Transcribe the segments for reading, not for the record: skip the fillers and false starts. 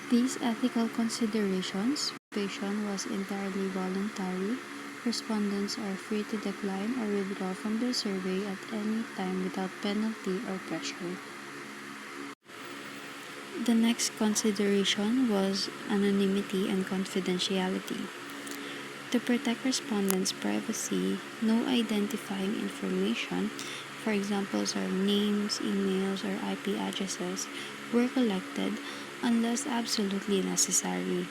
These ethical considerations, participation was entirely voluntary. Respondents are free to decline or withdraw from their survey at any time without penalty or pressure. The next consideration was anonymity and confidentiality. To protect respondents' privacy, no identifying information, for example, names, emails, or IP addresses, were collected unless absolutely necessary.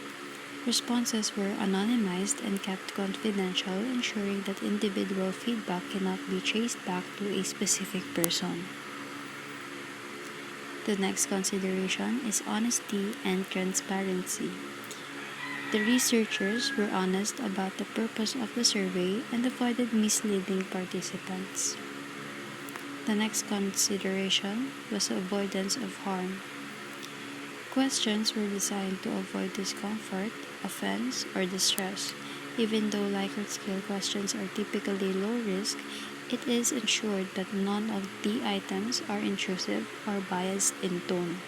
Responses were anonymized and kept confidential, ensuring that individual feedback cannot be traced back to a specific person. The next consideration is honesty and transparency. The researchers were honest about the purpose of the survey and avoided misleading participants. The next consideration was avoidance of harm. Questions were designed to avoid discomfort, offense, or distress. Even though Likert scale questions are typically low risk, it is ensured that none of the items are intrusive or biased in tone.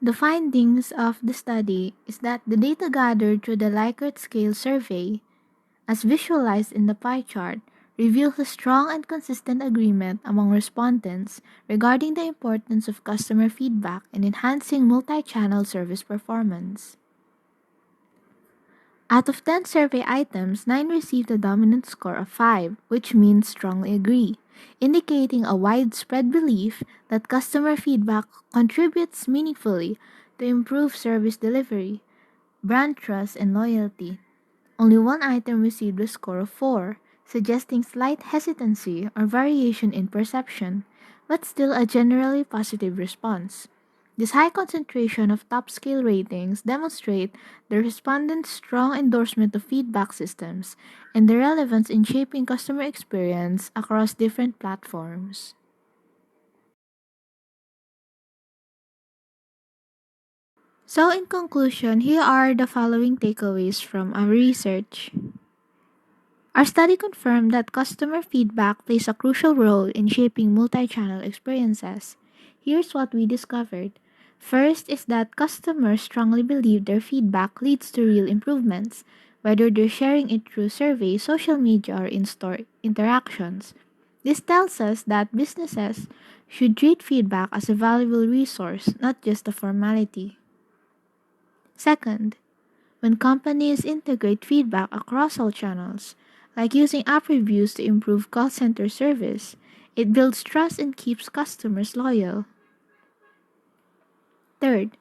The findings of the study is that the data gathered through the Likert scale survey, as visualized in the pie chart, reveals a strong and consistent agreement among respondents regarding the importance of customer feedback in enhancing multi-channel service performance. Out of 10 survey items, 9 received a dominant score of 5, which means strongly agree, indicating a widespread belief that customer feedback contributes meaningfully to improve service delivery, brand trust, and loyalty. Only one item received a score of 4, suggesting slight hesitancy or variation in perception, but still a generally positive response. This high concentration of top scale ratings demonstrate the respondents' strong endorsement of feedback systems and their relevance in shaping customer experience across different platforms. So in conclusion, here are the following takeaways from our research. Our study confirmed that customer feedback plays a crucial role in shaping multi-channel experiences. Here's what we discovered. First is that customers strongly believe their feedback leads to real improvements, whether they're sharing it through surveys, social media, or in-store interactions. This tells us that businesses should treat feedback as a valuable resource, not just a formality. Second, when companies integrate feedback across all channels, like using app reviews to improve call center service, it builds trust and keeps customers loyal. Third,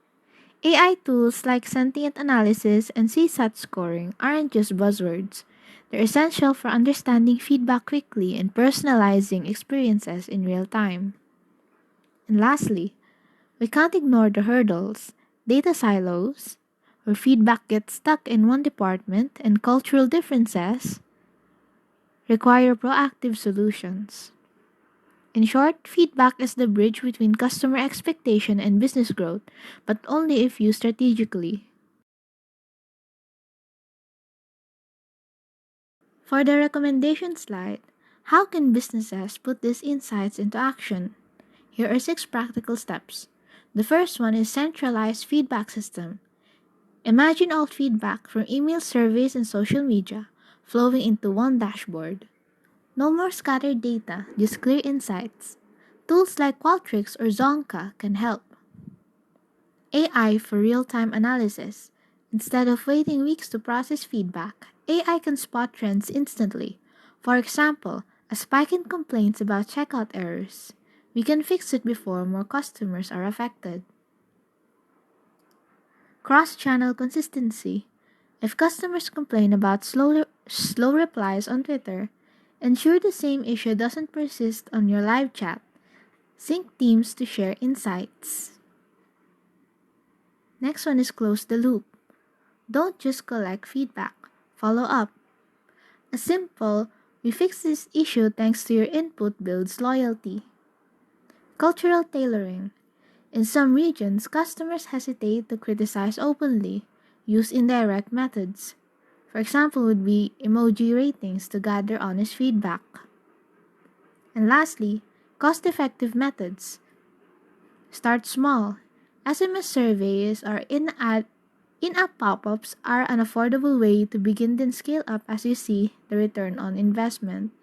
AI tools like sentient analysis and CSAT scoring aren't just buzzwords. They're essential for understanding feedback quickly and personalizing experiences in real time. And lastly, we can't ignore the hurdles, data silos, where feedback gets stuck in one department and cultural differences require proactive solutions. In short, feedback is the bridge between customer expectation and business growth, but only if used strategically. For the recommendation slide, how can businesses put these insights into action? Here are 6 practical steps. The first one is centralized feedback system. Imagine all feedback from email surveys and social media flowing into one dashboard. No more scattered data, just clear insights. Tools like Qualtrics or Zonka can help. AI for real-time analysis. Instead of waiting weeks to process feedback, AI can spot trends instantly. For example, a spike in complaints about checkout errors. We can fix it before more customers are affected. Cross-channel consistency. If customers complain about slow replies on Twitter, ensure the same issue doesn't persist on your live chat. Sync teams to share insights. Next one is close the loop. Don't just collect feedback, follow up. A simple, we fixed this issue thanks to your input builds loyalty. Cultural tailoring. In some regions, customers hesitate to criticize openly, use indirect methods. For example, would be emoji ratings to gather honest feedback. And lastly, cost effective methods. Start small. SMS surveys or in-app pop-ups are an affordable way to begin, then scale up as you see the return on investment.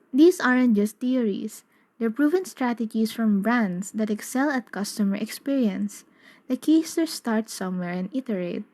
These aren't just theories. They're proven strategies from brands that excel at customer experience. The key is to start somewhere and iterate.